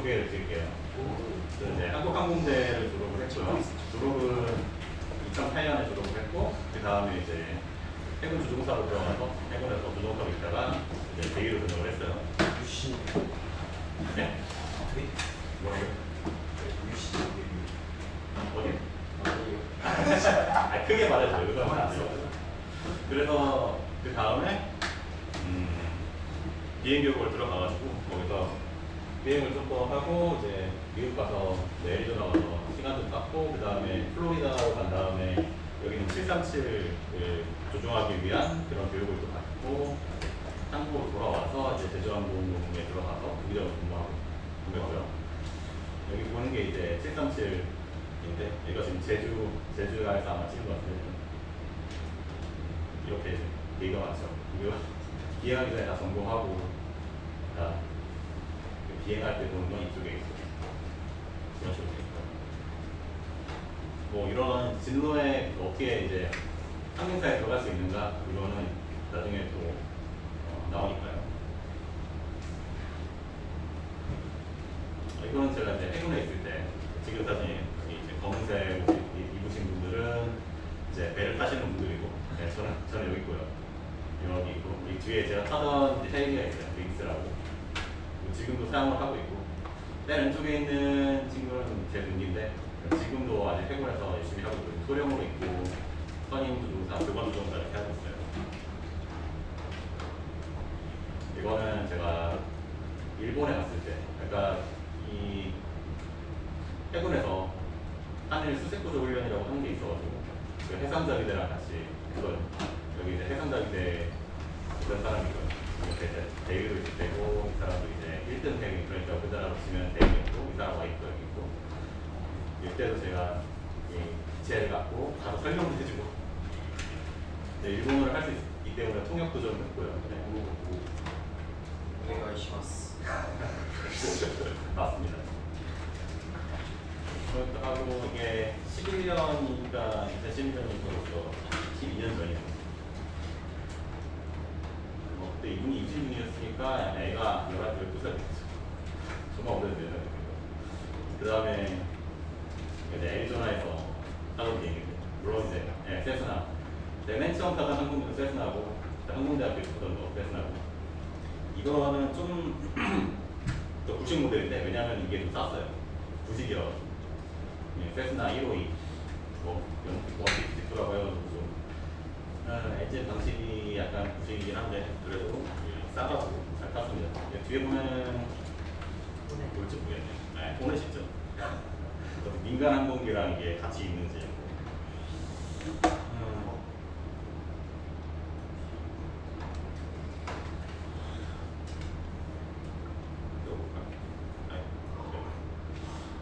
소개를 드릴게요. 저는 이제 한국항공대를 졸업을 했고요. 졸업은 2008년에 졸업을 했고, 그 다음에 이제 해군 조종사로 들어가서 해군에서 조종사로 있다가 이제 대위로 전역을 했어요. 유시. 네? 뭐라고요? 유시. 어디? 아니요. 아, 크게 말해줘요. 이거 하면 안 돼요. 그래서 그 다음에 비행교육을 들어가가지고 거기서 비행을 좀 더 하고 이제 미국 가서 애리조나 가서 시간 좀 땄고 그 다음에 플로리다로 간 다음에 여기는 737을 조종하기 위한 그런 교육을 또 받고 한국으로 돌아와서 이제 제주항공에 들어가서 부기장을 근무하고 있고요. 여기 보는 게 이제 737인데 이거 지금 제주에서 아마 찍은 것 같은데 이렇게 얘기가 많죠. 이거 비행하기 전에 다 점검하고 다 비행할 때 보는 건 이쪽에 있고 이런 식으로 돼 있고 뭐 이런 진로에 어떻게 이제 항공사에 들어갈 수 있는가 이거는 나중에 또 나오니까요. 이거는 제가 이제 해군에 있을 때 지금 사진 이제 검은색 옷 입으신 분들은 이제 배를 타시는 분들이고 네, 저는 여기 있고요. 여기 있고 이 뒤에 제가 타던 헬기가 있어요. 빅스라고. 지금도 사용을 하고 있고 맨 왼쪽에 있는 친구는 제 동기인데 지금도 아직 해군에서 열심히 하고 있고 소령으로 있고 선임 조종사, 교관 조종사 이렇게 하고 있어요. 이거는 제가 일본에 갔을 때 그러니까 이 해군에서 한일 수색구조 훈련이라고 하는 게 있어가지고 그 해상자위대랑 같이 그걸 여기 이제 해상자위대 그런 사람이 있고요. 이렇게 이제 대위로 있을 때고 이 사람도 이제 1등 대위 그러니까 우리나라로 치면 대위였고 이 사람 와이프가 여기 있고 이때도 제가 이 기체를 갖고 가서 설명도 해주고 이제 일본어를 할 수 있기 때문에 통역도 좀 했고요. 오네가이시마스. 맞습니다. 그것도 하고 이게 11년이니까 2011년이니까 12년 전이에요. 그때 이분이 26이었으니까 애가 11, 12살 됐죠. 정말 오래됐네요. 그 다음에 이제 애리조나에서 하던 비행인데 물론 이제 세스나 맨 처음 타던 항공기도 세스나고 항공대학교 있었던 거 세스나고 이거는 좀 더 구식 모델인데 왜냐하면 이게 좀 쌌어요. 구식이라고 세스나 152 뭐 원픽6라고 해가지고 좀 엔진 방식이 약간 구식이긴 한데 그래도 싸가지고 잘 탔습니다. 뒤에 보면 뭘지 모르겠네요. 네, 보내시죠. 민간 항공기랑 이게 같이 있는지.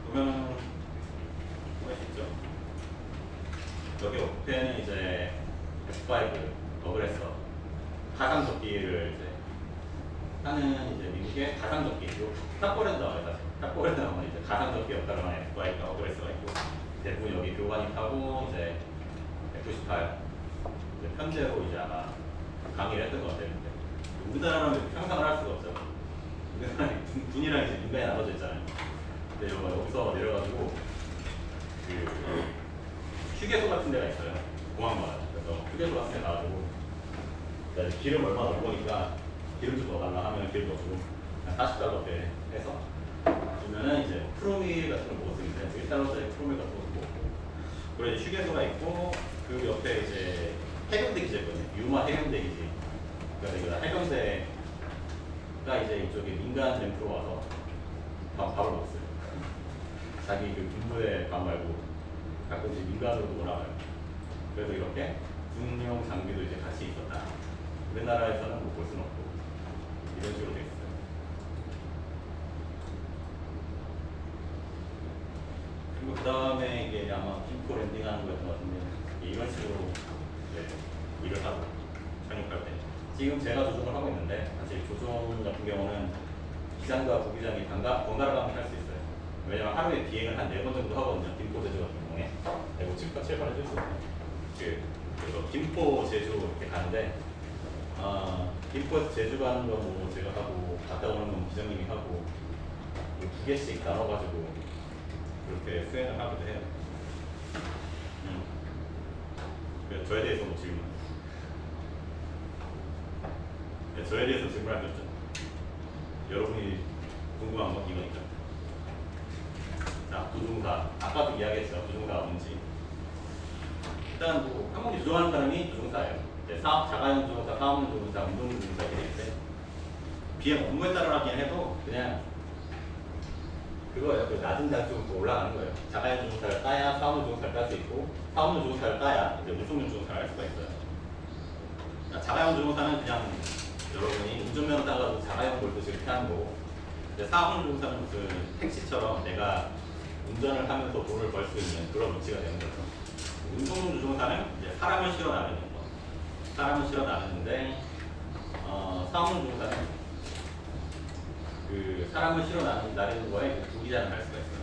보면 보내시죠. 여기 옆에는 이제 F5 어그레서 가상적기를 이제 하는 이제 미국의 가상적기 탑버랜드 나와요. 사실 탑버랜드 나오면 이제 가상적기 역할을 하는 F5가 어그레서가 있고 대부분 여기 교관이 타고 이제 F18 이제 편제로 이제 아마 강의를 했던 것 같았는데 우리나라는 상상을 할 수가 없죠. 우리나라는 군이랑 이제 민간이 나눠져 있잖아요. 근데 여기서 내려가지고 그 휴게소 같은 데가 있어요. 공항마다. 그래서 휴게소 같은 데 가가지고 기름 얼마 넣을 거니까 기름 좀 넣어달라 하면 기름 넣어주고 40달러대 해서 주면은 이제 프로밀 같은 걸 먹었는데 1달러짜리 프로밀 같은 걸 먹고 그리고 이제 휴게소가 있고 그 옆에 이제 해병대 기지가 있거든요. 유마 해병대 기지. 그러니까 해병대가 이제 이쪽에 민간 램프로 와서 밥을 먹었어요. 자기 그 군부대 밥 말고 가끔씩 민간으로도 올라가요. 그래서 이렇게 군용 장비도 이제 같이 있었다. 우리나라에서는 뭐 볼 수는 없고 이런 식으로 돼 있어요. 그리고 그 다음에 이게 아마 김포 랜딩하는 거였던 것 같은데 이런 식으로 일을 하고 착륙할 때 지금 제가 조종을 하고 있는데 사실 조종 같은 경우는 기장과 부기장이 번갈아 가면서 할 수 있어요. 왜냐면 하루에 비행을 한 4번 정도 하거든요. 김포 제주 같은 경우에. 그리고 7번 해줄 수 있어요. 그래서 김포 제주 이렇게 가는데 김포에서 제주 가는 거 뭐 제가 하고 갔다 오는 건 기장님이 하고 두 개씩 나눠가지고 그렇게 수행을 하기도 해요. 그래서 저에 대해서 뭐 질문? 네, 저에 대해서 질문할 게 없죠. 여러분이 궁금한 건 이거니까. 자, 부정사. 아까도 이야기했죠. 부정사가 뭔지. 일단 뭐 항목이 조정하는 사람이 부정사예요. 자가용 조정사, 사업용 조정사, 운동용 조정사 이렇게 되는데 비행 업무에 따라 하긴 해도 그냥 그거예요. 그 낮은 단수부터 올라가는 거예요. 자가용 조정사를 따야 사업용 조정사를 딸 수 있고 사업용 조정사를 따야 이제 운송용 조정사를 할 수가 있어요. 그러니까 자가용 조정사는 그냥 여러분이 운전면허 따가지고 자가용 볼듯이 이렇게 하는 거고 사업용 조정사는 무슨 택시처럼 내가 운전을 하면서 돈을 벌 수 있는 그런 위치가 되는 거죠. 운송용 조종사는 이제 사람을 실어 나르는 거. 사람을 실어 나르는데 사업용 조종사는 그 사람을 실어 나르는 거에 부기장을 할 수가 있어요.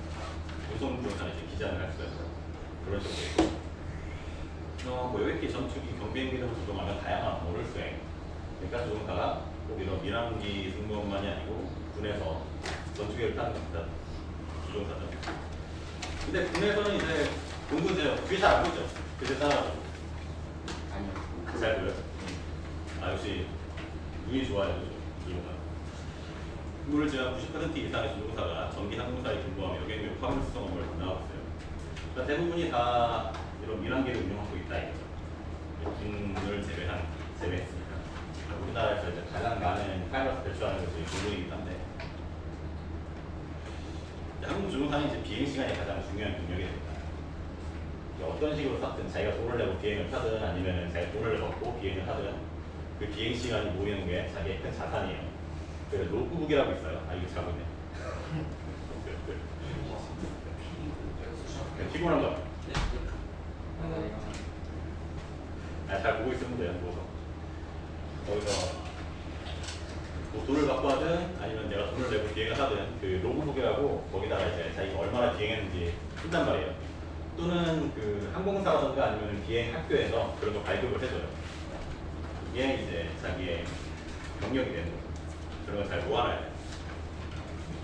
운송 조종사는 이제 기장을 할 수가 있어요. 그런 식으로 있고. 뭐 여객기, 전투기, 경비행기 등을 조종하면 다양한 업무를 수행. 그러니까 조종사가 꼭 이런 민항기 승무원만이 아니고 군에서 전투기를 타는 겁니다. 조종사죠. 근데 군에서는 이제 공군제요. 그게 잘 안 보이죠? 그게 따라가지고. 아니요. 잘 보여요? 아, 역시 눈이 좋아요. 조종사. 근무를 제한 90% 이상의 조종사가 전기 항공사에 근무하며 여객용 화물 수송 업무를 담당하고 있어요. 그러니까 대부분이 다 이런 민항기를 운영하고 있다 이거죠. 군을 제외했으니까. 우리나라에서 이제 가장 많은 파일럿을 배출하는 것이 공군이긴 한데 한국 조종사는 이제 비행 시간이 가장 중요한 능력이 됩니다. 어떤 식으로 탔든 자기가 돈을 내고 비행을 타든 아니면 자기가 돈을 받고 비행을 하든 그 비행 시간이 모이는 게 자기의 큰 자산이에요. 그래서 로그북이라고 있어요. 아 이거 잘못네. 피곤한 거. 잘 보고 있으면 돼요. 누워서. 거기서 뭐 돈을 받고 하든 아니면 내가 돈을 내고 비행을 하든 그 로그북이라고 거기다가 이제 자기가 얼마나 비행했는지 쓴단 말이에요. 또는 그 항공사라든가 아니면 비행 학교에서 그런 거 발급을 해줘요. 이게 이제 자기의 경력이 되는 거죠. 그런 걸 잘 모아놔야 돼요.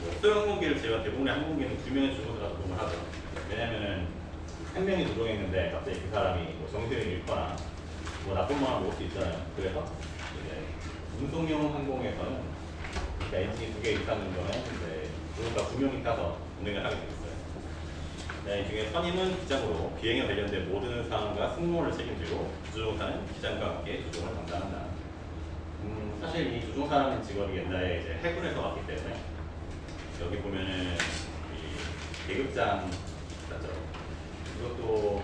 뭐 소형 항공기를 제가 대부분의 항공기는 2명의 조종사가 조종을 하죠. 왜냐면은 한 명이 조종했는데 갑자기 그 사람이 뭐 정신을 잃거나 뭐 나쁜 마음을 먹을 수 있잖아요. 그래서 이제 운송용 항공에서는 엔진이 2개 이상 정도는 이제 조종사 2명이 타서 운행을 하게 되어 있어요. 네, 이 중에 선임은 기장으로 비행에 관련된 모든 사항과 승무원을 책임지고 조종사는 기장과 함께 조종을 담당한다. 사실 이 조종사라는 직업이 옛날에 이제 해군에서 왔기 때문에 여기 보면은 이 계급장 맞죠? 이것도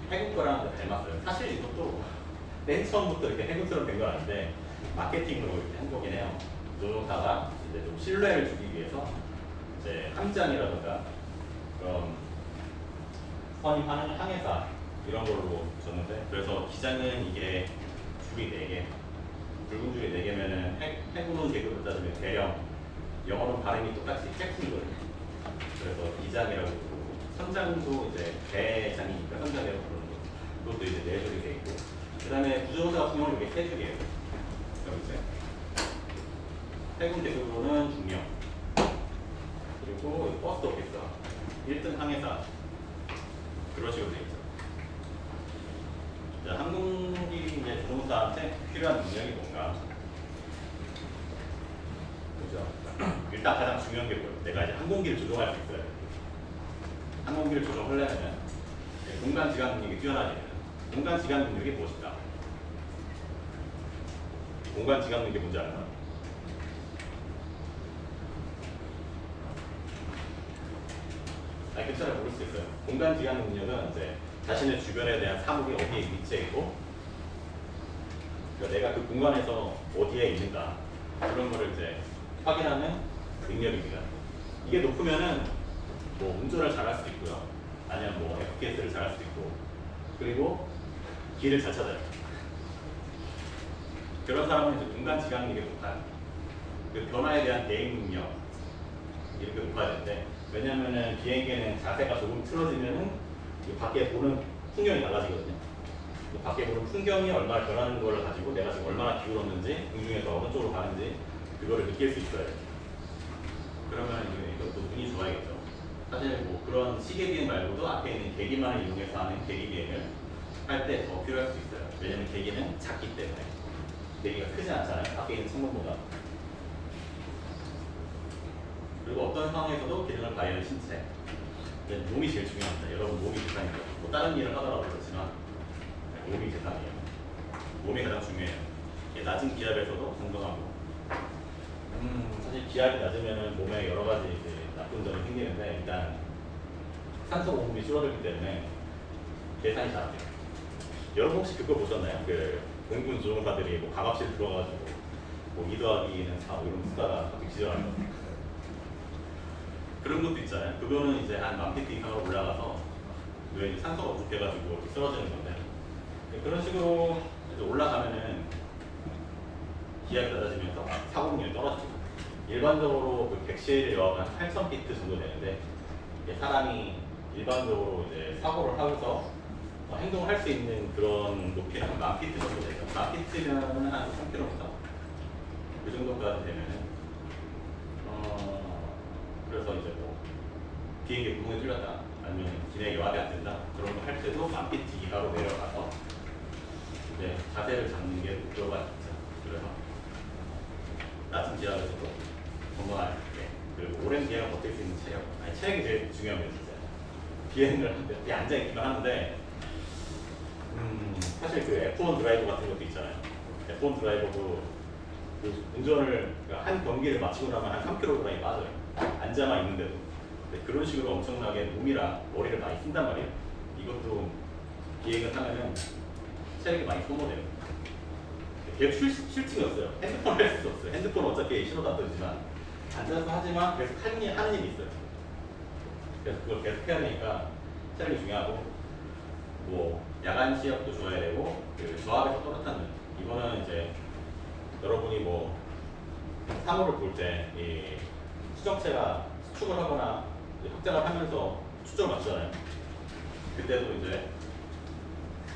해군 거랑 닮았어요. 사실 이것도 맨 처음부터 이렇게 해군처럼 된 건 아닌데 마케팅으로 이렇게 한 거긴 해요. 조종사가 이제 좀 신뢰를 주기 위해서 이제 함장이라든가 그런 선임하는 항해사 이런 걸로 줬는데 그래서 기장은 이게 줄이 4개 붉은 줄이 4개면은 해군 계급을 따지면 대령 영어로 발음이 똑같이 해군이거든요. 그래서 기장이라고 부르고 선장도 이제 대장이니까 선장이라고 부르는 거 그것도 이제 4줄이 돼 있고 그 다음에 부조사 같은 경우는 이게 3줄이에요. 여기 이제 해군 계급으로는 중령 그리고 버스 오피서 1등 항해사 그런 식으로 되어 있죠. 자, 항공기 이제 조종사한테 필요한 능력이 뭔가 그죠? 일단 가장 중요한 게 뭐예요? 내가 이제 항공기를 조종할 수 있어요. 항공기를 조종하려면 공간 지각 능력이 뛰어나야 돼요. 공간 지각 능력이 무엇일까? 공간 지각 능력이 뭔지 알아요? 괜찮아요. 모를 수 있어요. 공간 지각 능력은 이제 자신의 주변에 대한 사물이 어디에 위치해 있고 그러니까 내가 그 공간에서 어디에 있는가 그런 거를 이제 확인하는 능력입니다. 이게 높으면은 뭐 운전을 잘할 수도 있고요. 아니면 뭐 FPS를 잘할 수도 있고 그리고 길을 잘 찾아요. 그런 사람은 이제 공간 지각 능력이 높아요. 그 변화에 대한 대응 능력 이렇게 높아야 되는데 왜냐면은 비행기는 자세가 조금 틀어지면은 밖에 보는 풍경이 달라지거든요. 밖에 보는 풍경이 얼마나 변하는 거를 가지고 내가 지금 얼마나 기울었는지 공중에서 어느 쪽으로 가는지 그거를 느낄 수 있어요. 그러면 이것도 운이 좋아야겠죠. 사실 뭐 그런 시계 비행 말고도 앞에 있는 계기만을 이용해서 하는 계기 비행을 할 때 더 필요할 수 있어요. 왜냐면 계기는 작기 때문에. 계기가 크지 않잖아요. 앞에 있는 창문보다. 그리고 어떤 상황에서도 기능을 발휘하는 신체. 몸이 제일 중요합니다. 여러분 몸이 재산이죠. 뭐 다른 일을 하더라도 그렇지만 몸이 재산이에요. 몸이 가장 중요해요. 낮은 기압에서도 건강하고. 사실 기압이 낮으면 몸에 여러 가지 이제 나쁜 점이 생기는데 일단 산소 공급이 줄어들기 때문에 계산이 잘 안 돼요. 여러분 혹시 그거 보셨나요? 그 공군 조종사들이 뭐 가갑실 들어가가지고 뭐 2 더하기 2는 4 이런 숫자가 갑자기 지정하는 거. 그런 것도 있잖아요. 그거는 이제 한 1000피트 이상으로 올라가서 왜 이제 산소가 부족해가지고 이렇게 쓰러지는 건데 그런 식으로 이제 올라가면은 기압이 낮아지면서 사고능력이 떨어지고 일반적으로 그 객실 여하가 한 8000피트 정도 되는데 사람이 일반적으로 이제 사고를 하면서 행동을 할 수 있는 그런 높이는 10,000피트 정도 되죠. 10,000피트면 한 3km 그 정도까지 되면은 그래서 이제 뭐 비행기 구멍이 뚫렸다 아니면 기내에 여하가 안 된다 그런 거 할 때도 10,000피트 이하로 내려가서 이제 자세를 잡는 게 목표가 있죠. 그래서 낮은 기압에서도 건강할 때 그리고 오랜 기간을 버틸 수 있는 체력. 아니 체력이 제일 중요합니다 진짜. 비행을 하는데 앉아있기만 하는데 사실 그 F1 드라이버 같은 것도 있잖아요. F1 드라이버도 그 운전을 그러니까 한 경기를 마치고 나면 한 3kg이 빠져요. 앉아만 있는데도. 그런 식으로 엄청나게 몸이랑 머리를 많이 쓴단 말이에요. 이것도 비행을 하면은 체력이 많이 소모돼요. 계속 쉴 틈이 없어요. 핸드폰을 할 수 없어요. 핸드폰은 어차피 신호도 안 떠지지만 앉아서 하지만 계속 하는 일이 있어요. 그래서 그걸 계속 해야 되니까 체력이 중요하고 뭐 야간 시력도 좋아야 되고 그 조합에서 또렷한 눈. 이거는 이제 여러분이 뭐 사물을 볼 때 이 수정체가 수축을 하거나 확장을 하면서 초점을 맞추잖아요. 그때도 이제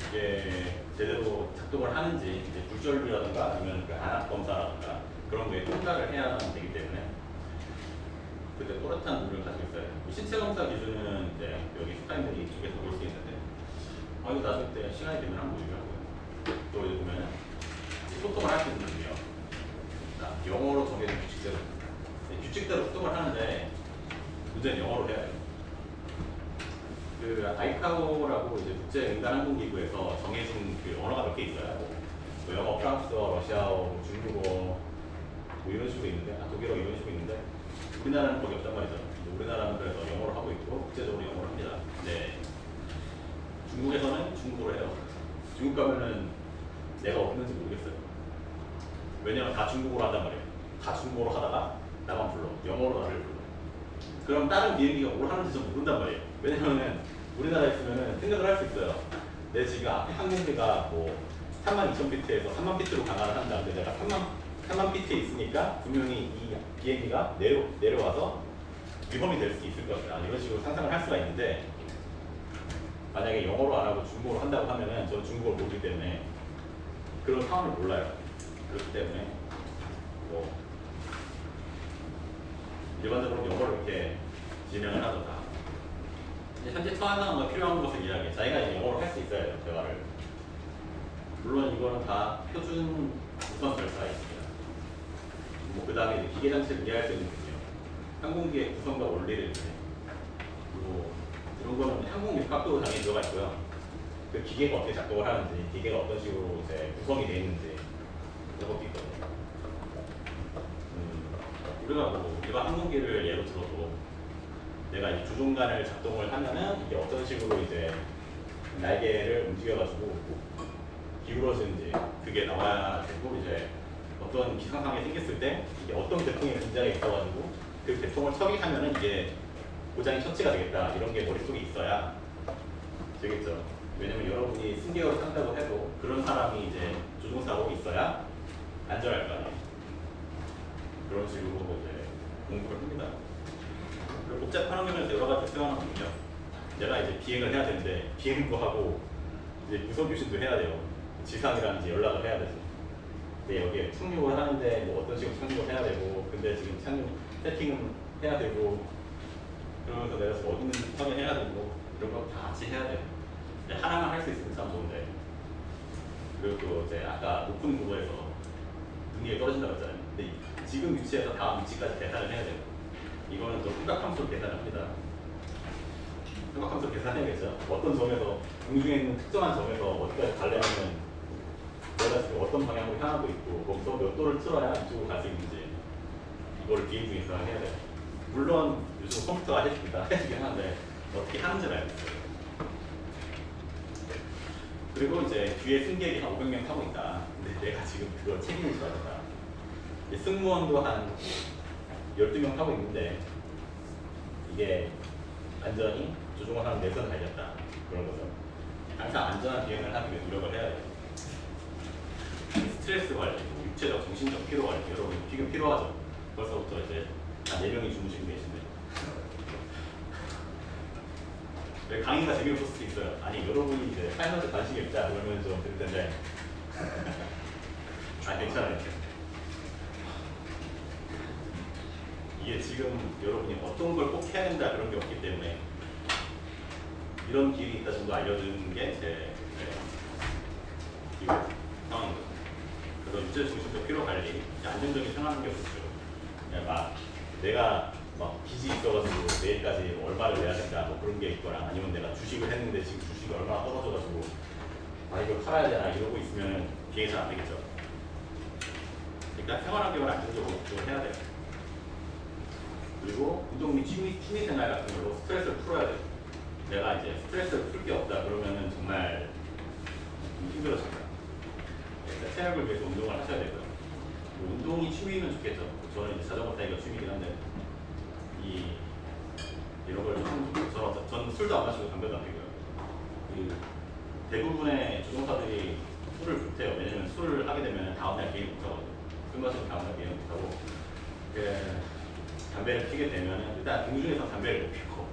이게 제대로 작동을 하는지 이제 굴절이라든가 아니면 그 안압 검사라든가 그런 거에 통과를 해야 되기 때문에 그때 또렷한 눈을 가지고 있어요. 신체 검사 기준은 이제 여기 스타인들이 이쪽에서 볼 수 있는데 이거 나중에 때 시간이 되면 한번 보여주고요. 또 이제 보면은 소통을 할 수 있는 분이요. 영어로 정해진 규칙대로 규칙대로 소통을 하는데 문제는 영어로 해야 돼요. 그 아이카오라고 이제 국제응단항공기구에서 정해진 그 언어가 몇 개 있어요. 뭐 영어, 프랑스어, 러시아어, 중국어 뭐 이런 식으로 있는데 독일어 이런 식으로 있는데 우리나라는 거기 없단 말이죠. 우리나라는 그래서 영어로 하고 있고 국제적으로 영어로 합니다. 네. 중국에서는 중국어로 해요. 중국 가면은 내가 어딨는지 모르겠어요. 왜냐면 다 중국어로 한단 말이에요. 다 중국어로 하다가 나만 불러. 영어로 나를 불러. 그럼 다른 비행기가 뭘 하는지 좀 모른단 말이에요. 왜냐면은 우리나라에 있으면은 생각을 할 수 있어요. 내 지금 앞에 항공기가 뭐 32,000피트에서 30,000피트로 강화를 한다. 근데 내가 3만 피트에 있으니까 분명히 이 비행기가 내려와서 위험이 될 수 있을 것이다. 이런 식으로 상상을 할 수가 있는데 만약에 영어로 안 하고 중국어로 한다고 하면은 저는 중국어를 모르기 때문에 그런 상황을 몰라요. 그렇기 때문에 뭐 일반적으로 영어로 이렇게 진행을 하죠. 다. 현재 처한 상황과 필요한 것을 이야기해. 자기가 이제 영어로 할 수 있어야 돼요. 대화를. 물론 이거는 다 표준 우선 절차가 있습니다. 뭐 그 다음에 기계 장치를 이해할 수 있는 분이요. 항공기의 구성과 원리를 이제 그리고 이런 거는 항공육학도 당연히 들어가 있고요. 그 기계가 어떻게 작동을 하는지, 기계가 어떤 식으로 이제 구성이 되어 있는지 이런 것도 있거든요. 우리가 뭐 일반 항공기를 예로 들어도 내가 이 조종관을 작동을 하면은 이게 어떤 식으로 이제 날개를 움직여가지고 기울어지는지 그게 나와야 되고 이제 어떤 기상상황이 생겼을 때 이게 어떤 계통의 문제가 있어가지고 그 계통을 처리하면은 이게 고장이 처치가 되겠다 이런 게 머릿속에 있어야 되겠죠. 왜냐면 여러분이 승객으로 탄다고 해도 그런 사람이 이제 조종사고 있어야 안전할 거 아니에요. 그런 식으로 이제 공부를 합니다. 그리고 복잡한 환경에서 여러 가지 수행하는군요. 내가 이제 비행을 해야 되는데 비행도 하고 이제 무선 교신도 해야 돼요. 지상이랑 이제 연락을 해야 되죠. 근데 여기에 착륙을 하는데 뭐 어떤 식으로 착륙을 해야 되고 근데 지금 착륙 세팅은 해야 되고 그러면서 내가 어디는 확인해야 되고 이런 거 다 같이 해야 돼. 이제 하나만 할 수 있으면 참 좋은데 그리고 또 이제 아까 높은 구도에서 능력이 떨어진다고 했잖아요. 근데 지금 위치에서 다음 위치까지 계산을 해야 돼요. 이거는 또 삼각함수로 계산합니다. 삼각함수로 계산해야겠죠. 어떤 점에서 공중에 있는 특정한 점에서 어디까지 가려면 내가 지금 어떤 방향으로 향하고 있고 거기서 몇 도를 틀어야 이쪽으로 갈 수 있는지 이거를 비행 중에서 해야 돼요. 물론 요즘 컴퓨터가 해줍니다. 해주긴 하는데 어떻게 하는지는 알겠어요. 그리고 이제 뒤에 승객이 한 500명 타고 있다. 근데 내가 지금 그거 책임을 져야 된다. 승무원도 한 12명 타고 있는데 이게 안전히 조종을 하는 내선 달렸다. 그런 거죠. 항상 안전한 비행을 하기 위해 노력을 해야 돼요. 스트레스 관리, 육체적, 정신적 피로 관리, 여러분 지금 필요하죠. 벌써부터 이제 한 4명이 주무시고 계신데 강의가 재미없을 수도 있어요. 아니 여러분이 이제 삶에서 관심이 없자 그러면 좀 들 텐데 아 괜찮아요. 이게 지금 여러분이 어떤 걸 꼭 해야 된다 그런 게 없기 때문에 이런 길이 있다 정도 알려주는 게 제 상황입니다. 그래서 육체 중심적 피로 관리, 안정적인 생활하는 게 없죠. 그냥 막 내가 막 빚이 있어가지고 내일까지 얼마를 내야 된다 뭐 그런 게 있거나 아니면 내가 주식을 했는데 지금 주식이 얼마나 떨어져가지고 아 이걸 팔아야 되나 이러고 있으면 비행이 잘 안 되겠죠. 그러니까 생활환경을 안정적으로 해야 돼요. 그리고 운동 및 취미생활 같은 걸로 스트레스를 풀어야 돼요. 내가 이제 스트레스를 풀 게 없다 그러면은 정말 힘들어집니다. 그러니까 체력을 위해서 운동을 하셔야 되고요. 뭐 운동이 취미면 좋겠죠. 저는 이제 자전거 타기가 취미긴 한데 이런 걸 저는 술도 안 마시고 담배도 안 피고요. 대부분의 조종사들이 술을 못해요. 왜냐면 술을 하게 되면 다음날 비행 못하거든요. 술 마시면 다음날 비행 못하고 담배를 피게 되면 일단 공중에서 담배를 못 피고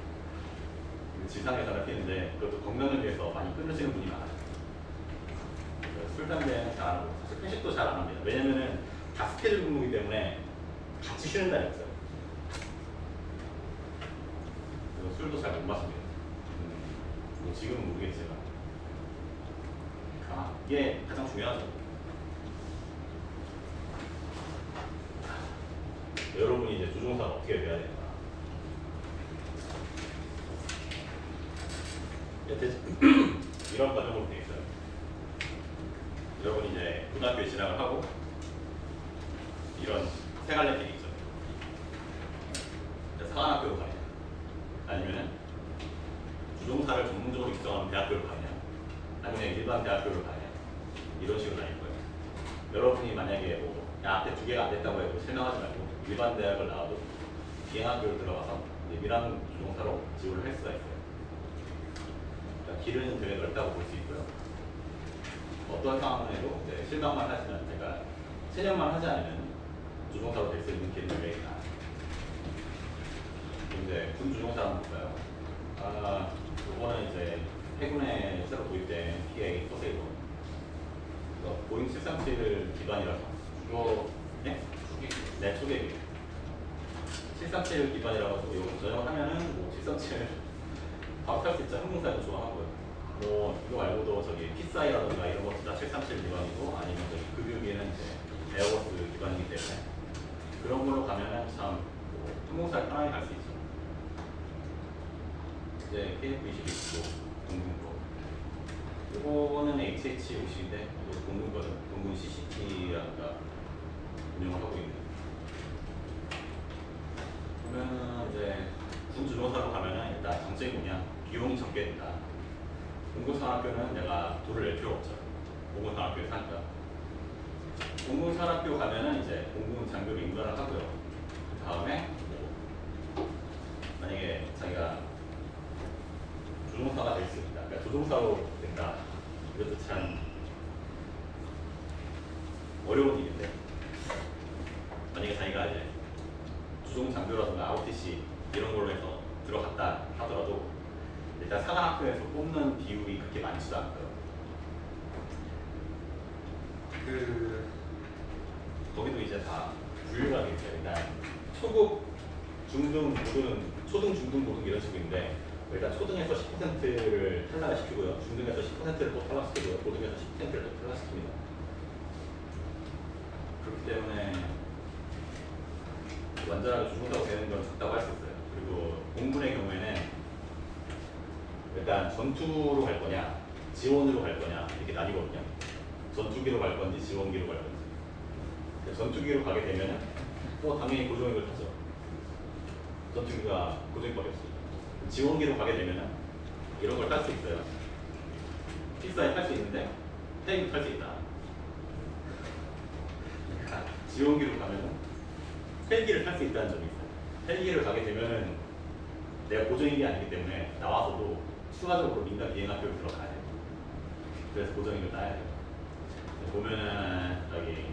지상에서는 피는데 그것도 건강을 위해서 많이 끊으시는 분이 많아요. 술, 담배는 잘 안 하고 사실 회식도 잘 안 합니다. 왜냐면은 다 스케줄 근무이기 때문에 같이 쉬는 날이 없어요. 그래서 술도 잘 못 마십니다. 뭐 지금은 모르겠지만 이게 가장 중요하죠. 여러분이 이제 조종사가 어떻게 돼야 되는가. 이런 과정으로 되어 있어요. 여러분이 이제 고등학교에 진학을 하고 이런 세 갈래 길이 있죠. 사관학교로 가냐, 아니면 조종사를 전문적으로 육성하는 대학교로 가냐, 아니면 일반 대학교로 가냐, 이런 식으로 나뉠 거예요. 여러분이 만약에 뭐 앞에 2개가 안 됐다고 해도 실망하지 말고 일반 대학을 나와도 비행학교로 들어가서 미란 조종사로 지원을 할 수가 있어요. 그러니까 길은 되게 넓다고 볼 수 있고요. 어떤 상황에도 실망만 하지만 제가 7년만 하지 않으면 조종사로 될 수 있는 길은 되게 많아요. 근데 군 조종사는 볼까요? 이거는 이제 해군에 새로 도입된 PA 포세이돈. 보잉 737을 기반이라서 주로 네, 초계기. 737 기반이라서 이거 전용하면은 뭐 737 바로 탈 수 있죠. 항공사도 좋아하고요. 뭐 이거 말고도 저기 피사이라든가 이런 것도 다 737 기반이고 아니면 저기 급유기는 이제 에어버스 기반이기 때문에 그런 걸로 가면은 참 항공사를 편하게 갈 수 있죠. 이제 KF-22도 공군거. 이거는 HH-50인데 이거 공군 거죠. 공군 CCT라든가 운영을 하고 있는. 그러면 이제 군 조종사로 가면은 일단 장점이 뭐냐? 비용이 적게 든다. 공군산학교는 내가 돈을 낼 필요 없죠. 공군산학교에 사니까. 공군산학교 가면은 이제 공군 장교로 임관을 하고요. 그 다음에 만약에 자기가 조종사가 될 수 있다. 그러니까 조종사로 된다. 이것도 참 어려운 일인데 만약에 자기가 이제 조종 장교라든가 ROTC 이런 걸로 해서 들어갔다 하더라도 일단 사관학교에서 뽑는 비율이 그렇게 많지도 않고요. 거기도 이제 다 분류가 돼 있어요. 일단 초급 중등, 고등, 초등, 중등, 고등 이런 식인데 일단 초등에서 10%를 탈락시키고요. 중등에서 10%를 또 탈락시키고요. 고등에서 10%를 또 탈락시킵니다. 그렇기 때문에 완전하게 중등사고 되는 건 적다고 할 수 있어요. 그리고 공군의 경우에는 일단 전투로 갈 거냐, 지원으로 갈 거냐 이렇게 나뉘거든요. 전투기로 갈 건지 지원기로 갈 건지. 전투기로 가게 되면 또 당연히 고정익을 타죠. 전투기가 고정익밖에 없어요. 지원기로 가게 되면 이런 걸 탈 수 있어요. 필사에 탈 수 있는데 헬기도 탈 수 있다. 그러니까 지원기로 가면 헬기를 탈 수 있다는 점이 있어요. 헬기를 가게 되면 내가 고정익이 아니기 때문에 나와서도 추가적으로 민간 비행학교를 들어가야 돼요. 그래서 고정익을 따야 돼요. 보면은 여기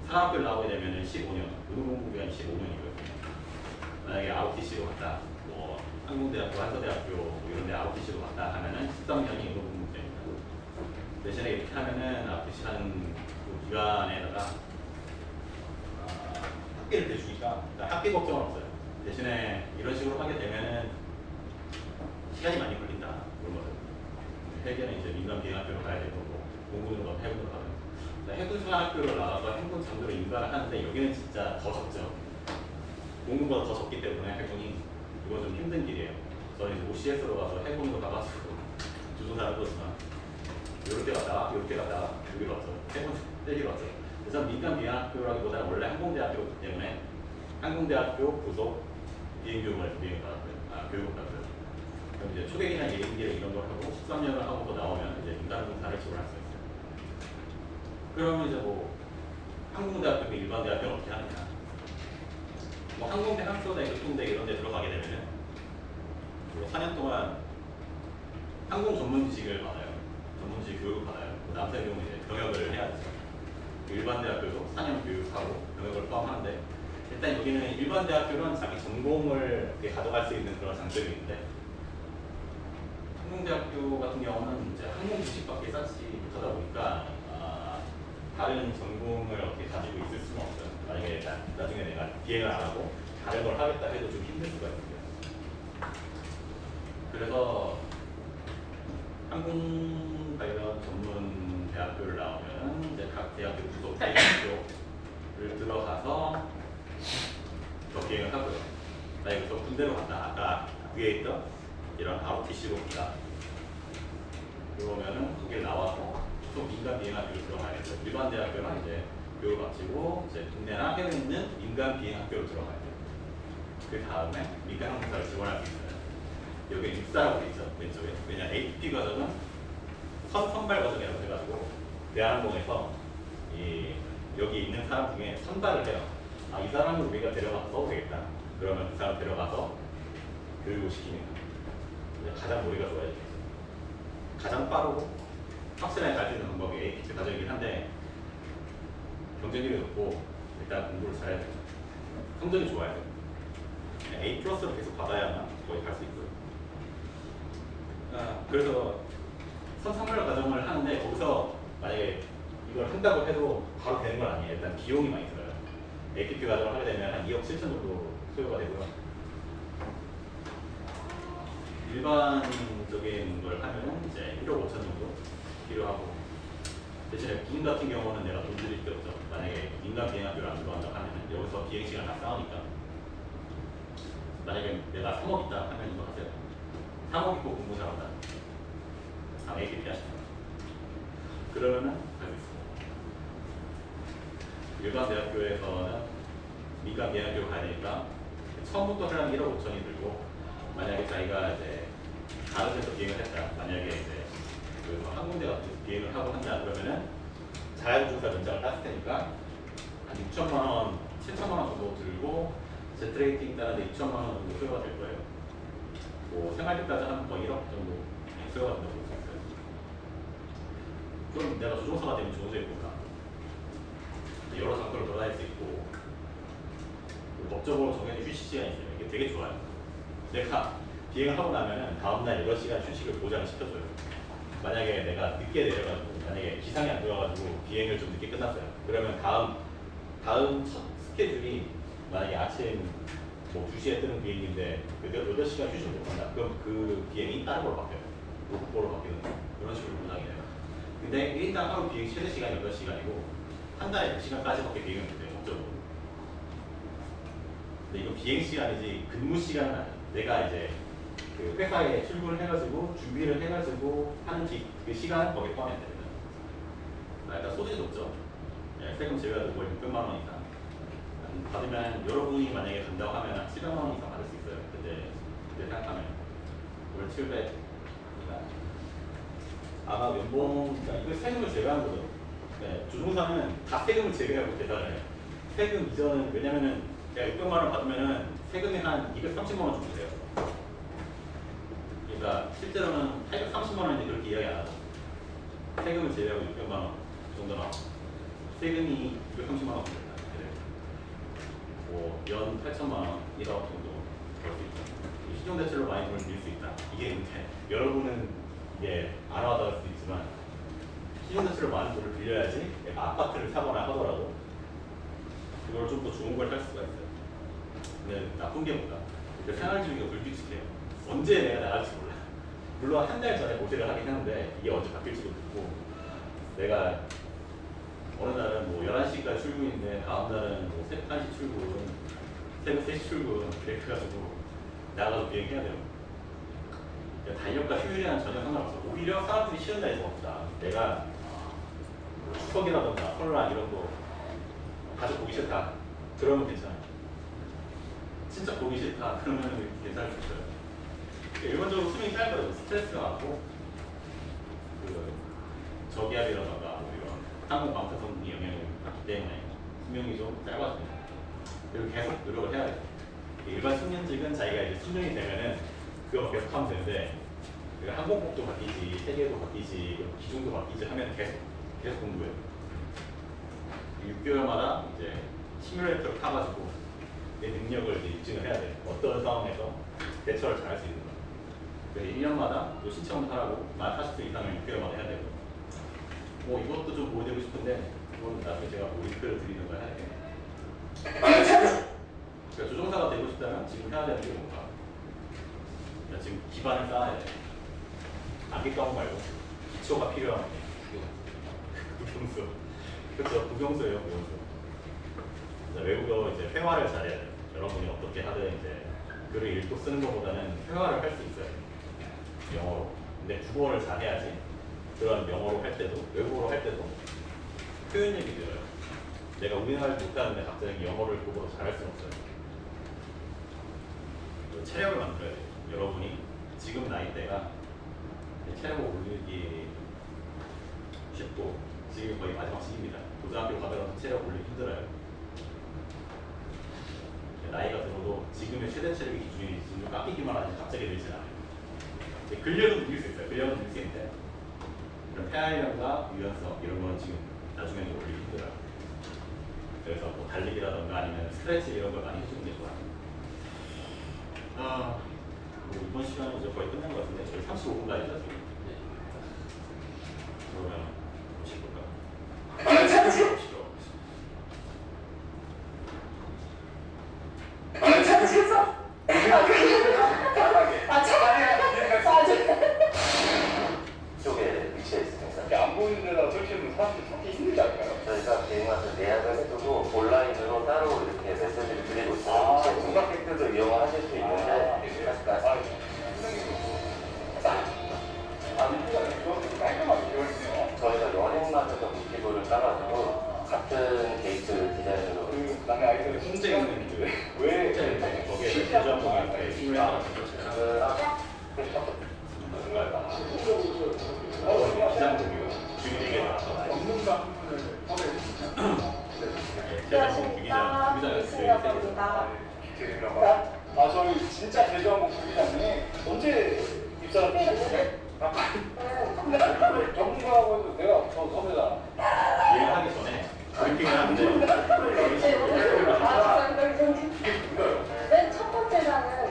산학교를 나오게 되면은 15년, 의무공부기간이 15년이거든요. 만약에 ROTC로 갔다, 뭐 항공대학교, 한서대학교 뭐 이런 데 ROTC로 갔다 하면은 13년이 의무공부기간입니다. 대신에 이렇게 하면은 ROTC 하는 그 기간에다가 학비를 대주니까 학비 걱정은 없어요. 대신에 이런 식으로 하게 되면은 시간이 많이 걸린다. 그런 거죠. 헬기는 이제 민간 비행학교로 가야 되고 공군으로 가면 해군으로 가면 해군사학교를 나가서 해군 장교로 인가를 하는데 여기는 진짜 더 적죠. 공군보다 더 적기 때문에 해군이 이건 좀 힘든 길이에요. 저는 이제 OCS로 가서 해군으로 가가지고 주소사를 떴지만 이렇게 갔다가 이렇게 갔다가 여기로 왔죠. 해군 떼기로 왔죠. 그래서 민간 비행학교라기보다는 원래 항공대학교이기 때문에 항공대학교 부속 비행교육을 받았고요. 교육을 받았고요. 그럼 이제 초계기나 예비기를 이런 걸 하고 13년을 하고 또 나오면 이제 민간공사를 지원할 수 있어요. 그러면 이제 뭐 항공대학교, 일반 대학교는 어떻게 하느냐? 뭐 항공대, 항소대, 교통대 이런 데 들어가게 되면은 뭐 4년 동안 항공 전문 지식을 받아요. 전문 지식 교육을 받아요. 남자의 경우는 이제 병역을 해야 되죠. 일반 대학교도 4년 교육하고 병역을 포함하는데 일단 여기는 일반 대학교는 자기 전공을 가져갈 수 있는 그런 장점이 있는데 항공대학교 같은 경우는 이제 항공 지식밖에 쌓지 못하다 보니까 다른 전공을 어떻게 가지고 있을 수는 없어요. 만약에 나중에 내가 비행을 안 하고 다른 걸 하겠다 해도 좀 힘들 수가 있어요. 그래서 항공 관련 전문 대학교를 나오면 이제 각 대학교 부속 비행학교를 들어가서 더 비행을 하고요. 만약에 또 군대로 갔다 아까 위에 있던 이런 ROTC로 간다. 그러면은 거기에 나와서 또 민간 비행학교로 들어가야겠죠. 일반 대학교는 이제 교육을 마치고 이제 국내나 해외에 있는 민간 비행학교로 들어가야 돼요. 그 다음에 민간 항공사를 지원할 수 있어요. 여기 육사라고 돼 있죠, 왼쪽에. 왜냐 APP 과정은 선발 과정이라고 해가지고 대한항공에서 여기 있는 사람 중에 선발을 해요. 이 사람을 우리가 데려가서 써도 되겠다. 그러면 그 사람 데려가서 교육을 시킵니다. 가장 머리가 좋아야 되겠죠. 가장 빠르고 확실하게 갈 수 있는 방법이 APT 과정이긴 한데 경쟁률이 높고 일단 공부를 잘해야 돼요. 성적이 좋아야 돼요. A 플러스로 계속 받아야만 거의 갈 수 있고요. 그래서 선상별 과정을 하는데 거기서 만약에 이걸 한다고 해도 바로 되는 건 아니에요. 일단 비용이 많이 들어요. APT 과정을 하게 되면 한 2억 7천 정도 소요가 되고요. 일반적인 걸 하면 이제 1억 5천 정도 필요하고 대신에 군 같은 경우는 내가 돈 들일 게 없죠. 만약에 민간 비행학교를 안 들어간다 하면 여기서 비행 시간 다 싸우니까 만약에 내가 3억 있다 하면 이거 하세요. 3억 있고 공부 잘한다. APT 하시면 그러면은 할 수 있어요. 일반 대학교에서는 민간 비행학교로 가야 되니까 처음부터 하려면 1억 5천이 들고 만약에 자기가 이제 다른 데서 비행을 했다. 만약에 이제 그 항공대 같은 데서 비행을 하고 한다 그러면은 자율주사 면장을 땄을 테니까 한 6천만 원, 7천만 원 정도 들고 제트레이팅 따는데 2천만 원 정도 소요가 될 거예요. 뭐 생활비까지 하면 거의 1억 정도 소요가 된다고 볼 수 있어요. 그럼 내가 조종사가 되면 좋은 점이 뭘까? 여러 장소를 돌아다닐 수 있고 법적으로 정해진 휴식 시간이 있어요. 이게 되게 좋아요. 내가 비행을 하고 나면은 다음날 8시간 휴식을 보장을 시켜줘요. 만약에 내가 늦게 내려가지고 만약에 기상이 안 좋아가지고 비행을 좀 늦게 끝났어요. 그러면 다음 첫 스케줄이 만약에 아침 뭐 2시에 뜨는 비행기인데 그 8시간 휴식을 못 한다. 그럼 그 비행이 다른 걸로 바뀌어요. 로봇으로 바뀌는 그런 식으로 운항이 돼요. 근데 1인당 하루 비행 최대 시간이 8시간이고 한 달에 1시간까지밖에 비행을 못해요. 목적으로. 근데 이거 비행 시간이지 근무 시간은 아니에요. 내가 이제 그 회사에 출근을 해가지고 준비를 해가지고 하는 그 시간 거기에 포함이 됩니다. 일단 소득이 높죠. 예, 세금 제외하고 거의 600만 원 이상 받으면 여러분이 만약에 간다고 하면 한 700만 원 이상 받을 수 있어요. 근데 그때 생각하면 월 700. 아마 연봉, 그러니까 이거 세금을 제외한 거죠. 네, 조종사는 다 세금을 제외하고 계산을 해요. 세금 이전은 왜냐면은 내가 600만 원 받으면은 세금이 한 230만 원 정도 돼요. 그러니까 실제로는 830만 원인데 그렇게 이야기 안 하죠. 세금을 제외하고 600만 원 정도 나오고 세금이 230만 원 정도 돼요. 연 8천만 원, 1억 정도 벌 수 있다. 신용대출로 많이 돈을 빌 수 있다. 이게 문제. 여러분은 이게 안 와닿을 수도 있지만 신용대출로 많은 돈을 빌려야지 내가 아파트를 사거나 하더라도 그걸 좀 더 좋은 걸 살 수가 있어요. 근데 나쁜 게 뭐다? 생활주의가 불규칙해요. 언제 내가 나갈지 몰라. 물론 한 달 전에 모시를 하긴 하는데 이게 언제 바뀔지도 모르고 내가 어느 날은 뭐 11시까지 출근인데 다음 날은 뭐 새벽 1시 출근, 새벽 3시 출근 이렇게 해가지고 나가서 비행해야 돼요. 그러니까 달력과 휴일이랑 전혀 상관없어. 오히려 사람들이 쉬는 날이 더 없다. 내가 뭐 추석이라던가 설날 이런 거 가족 보기 싫다. 그러면 괜찮아. 진짜 보기 싫다. 그러면 괜찮을 수 있어요. 그러니까 일반적으로 수명이 짧아요. 스트레스가 많고 그 저기압이라던가 뭐 이런 항공 방사선이 영향을 받기 때문에 수명이 좀 짧아집니다. 그리고 계속 노력을 해야 돼요. 일반 숙련직은 자기가 이제 수명이 되면은 그거 계속 하면 되는데 항공법도 바뀌지, 세계도 바뀌지, 기종도 바뀌지 하면 계속 공부해요. 6개월마다 이제 시뮬레이터를 타가지고 내 능력을 이제 입증을 해야 돼. 어떤 상황에서 대처를 잘 할 수 있는 거. 그래서 1년마다 또 신청을 하라고 만 40세 이상을 6개월마다 해야 되고. 뭐 이것도 좀 보여드리고 싶은데 그건 나중에 제가 뭐 링크를 드리는 걸 해야겠네요. 그러니까 조종사가 되고 싶다면 지금 해야 되는 게 뭔가? 그러니까 지금 기반을 쌓아야 돼. 암기 과목 말고 기초가 필요한 국영수. 그렇죠. 국영수예요. 국영수. 외국어 이제 회화를 잘해야 돼요. 여러분이 어떻게 하든 이제 글을 읽고 쓰는 것보다는 회화를 할 수 있어요. 영어로. 근데 국어를 잘해야지 그런 영어로 할 때도 외국어로 할 때도 표현력이 늘어요. 내가 우리나라를 못하는데 갑자기 영어를 국어로 잘할 수는 없어요. 체력을 만들어야 돼요. 여러분이 지금 나이대가 체력을 올리기 쉽고 지금 거의 마지막 시기입니다. 고등학교 가더라도 체력 올리기 힘들어요. 나이가 들어도 지금의 최대 체력의 기준이 지금 깎이기만 하지 갑자기 늘진 않아요. 근력은 늘릴 수 있어요. 근력은 늘릴 수 있는데 이런 폐활량과 유연성 이런 거는 지금 나중에는 올리기 힘들어요. 그래서 뭐 달리기라던가 아니면 스트레치 이런 걸 많이 해주는 게 좋아요. 뭐 이번 시간은 이제 거의 끝난 것 같은데 저희 35분까지죠 지금. 네. 그러면 보실까요? 보시죠. 쪽에 위치해 있으니까 안 보이는 데다 설치하면 사람들이 찾기 힘들지 않을까요? 저희가 비행마트 예약을 해두고 온라인으로 따로 이렇게 메시지를 드리고 있어요. 관광객들도 이용하실 수 있는데 깔끔하게 되어있네요. 저희가 연행마트에서 모티브를 따가지고 같은 게이트 디자인으로 나는 아이들을 홍제 있는 왜 거기에 대주항공에 힘을 하라고 기장공이요. 주인에게 나와서 전문가 한 분을 섭외해주시면 대장공 부기장 저희 진짜 제주항공 부기장님 언제 입사하셨어요? 전문가라고 해도 내가 더 선배다. 비행하기 전에 브리핑을 하는데 맨 첫 번째는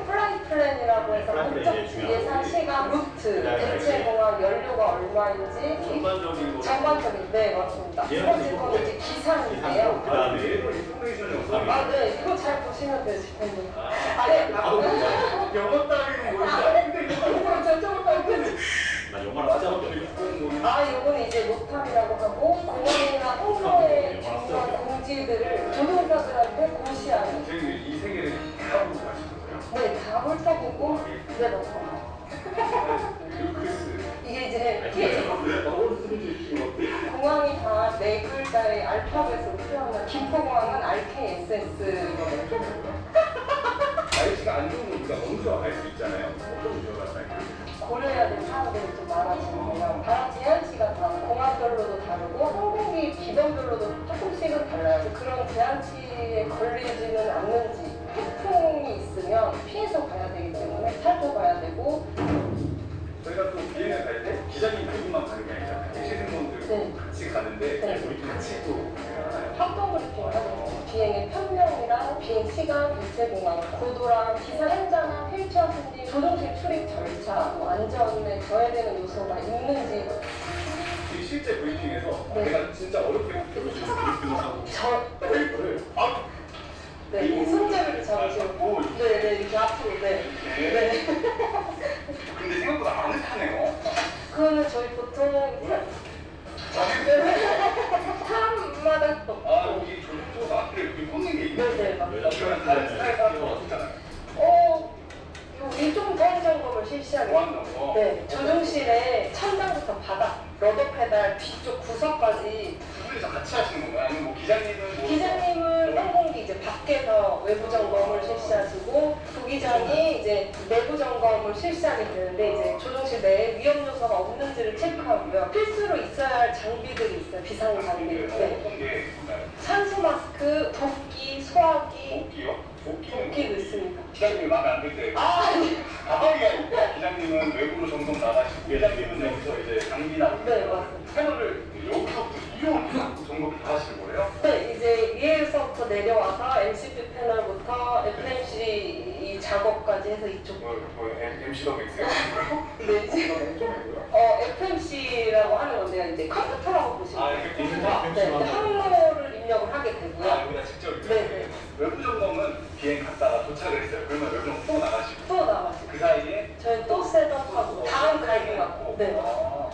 플라이트 플랜이라고 해서 플라이트 목적 플랜이 중요하고. 예상 시간 루트, 그다음에 대체 공항 연료가 얼마인지 전반적인 거 전반적인 네 맞습니다. 두 예, 번째 거는 이제 기상인데요. 그다음에 인포메이션이 없어요. 아 네 이거 잘 보시. 보시면 돼요, 집행부. 아니, 영어 따위는 모르겠다. 근데 이거 저쪽으로 가면 나 영화를 하자고 요거는 이제 노탐이라고 하고 공원이나 항로의 중요한 공지들을 조종사들한테 고시하는. 지금 이 세계를 다 보고 가신 거예요? 네, 다 훑어보고 네, 맞습니다. 루크스. 이게 이제 공항이 다 네 글자의 알파벳으로 표현한 김포공항은 RKSS거든요. 날씨가 안 좋은 건 우리가 먼저 알 수 있잖아요. 어떤 우려가 있나요? 고려해야 될 사항들이 좀 많아지는데요. 바람 제한치가 다 공항별로도 다르고 항공기 기번별로도 조금씩은 달라요. 그런 제한치에 걸리지는 않는지 태풍이 있으면 피해서 가야 되기 때문에 살펴봐야 되고 저희가 또 비행을 갈 때 기자님 말고만 가는 게 아니잖아요. 시승원들 네. 같이 가는데 네. 우리 같이 또 가나요? 협동 브리핑을 하거든요. 비행의 편명이랑 비행 시간, 대체 공항, 고도랑 기사 행자나 휠체어 승진, 조종실 출입 절차, 뭐 안전에 더해되는 요소가 있는지 이 실제 브리핑에서 네. 내가 진짜 어렵게 저 네, 이 손잡이를 잡으시고 네, 이렇게 앞으로 네. 근데 생각보다 안 타네요. 그거는 저희 보통 사람마다 또 아 여기 저쪽 앞에 이렇게 꽂는 게 있네. 네네 맞습니다. 그러면 다른 스타일 사람도 없잖아요. 여기 좀 보안 점검을 실시하게 보안 점검? 네, 조종실에 천장부터 바닥, 러더 페달, 뒤쪽 구석까지 두 분이서 같이 하시는 건가요? 아니면 뭐 기자님은 뭐 기장님은 항공기 이제 밖에서 외부 점검을 실시하시고 부기장이 이제 내부 점검을 실시하게 되는데 이제 조종실 내에 위험 요소가 없는지를 체크하고요. 필수로 있어야 할 장비들이 있어요. 비상 장비들. 네. 어떤 게 있나요? 산소 마스크, 도끼, 소화기, 복귀요? 도끼도 있습니다. 기자님이 마음에 안 들 때. 아니. 가방이 아니고 기자님은 외부로 점검 나가시고 기자님은 여기서 이제 장비나 네, 맞습니다. 패널을 여기서부터 이용 점검을 다 하시는 거예요? 네, 이제 위에서부터 내려와서 MCP 패널부터 FMC 이 작업까지 해서 이쪽. MC 더 맥스요? 네, 지금 FMC라고 하는 건데요. 이제 컴퓨터라고 보시면 아, 돼요. 이렇게 컴퓨터? 네, 항로를 입력을 하게 되고요. 아, 여기다 직접 이렇게. 네. 외부 점검은 비행 갔다가 도착을 했어요. 그러면 외부 점검 또 나가시고 또 나가시고. 그 사이에 저희 또 셋업하고 다음 갈기가 네.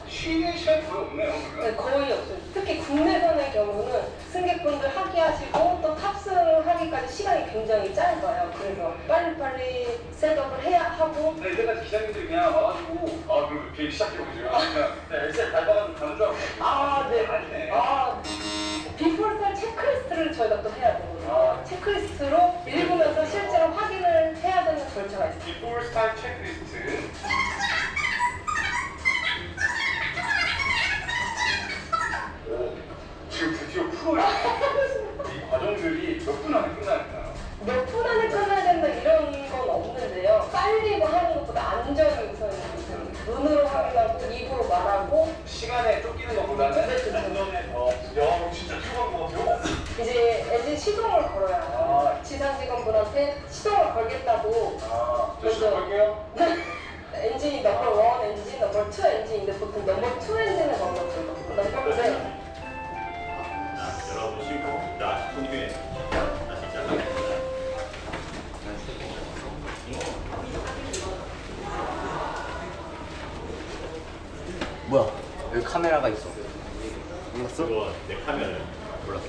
쉬는 시간이 거의 없네요. 네, 그러면. 거의 없어요. 특히 국내선의 경우는 승객분들 하기하시고 또 탑승하기까지 시간이 굉장히 짧아요. 그래서 빨리빨리 셋업을 해야 하고 근데 이때까지 기자님들이 그냥 와가지고 그 비행 시작해보세요. 그냥 LC에 밟아가지고 가는 줄 알고. 아, 네. 아니네. 비폴살 체크리스트를 저희가 또 해야 되거든요. 아. 체크리스트로 읽으면서 실제로 확인을 해야 되는 절차가 있어요. 비포 스타일 체크리스트. 오, 지금 드디어 프로예요. 이 과정들이 몇 분 안에 끝나니까. 몇 분 안에 끝나야 된다 이런 건 없는데요. 빨리 뭐 하는 것보다 안전이 우선이거든요. 눈으로 확인하고 입으로 말하고 시간에 쫓기는 것보다는 네, 그렇죠. 안전에 더. 야, 진짜 피곤한 것 같아요. 이제 엔진 시동을 걸어야 해요. 지상 직원분한테 시동을 걸겠다고 저 시작 볼게요. 엔진이 넘버 1 엔진, 넘버 2 엔진인데 보통 넘버 2 엔진을 먼저 걸거든요. 넘버 3. 자, 열어보시고 자, 손님이 다시 시작하겠습니다. 뭐야? 여기 카메라가 있어. 몰랐어? 이거 내 카메라 몰랐어.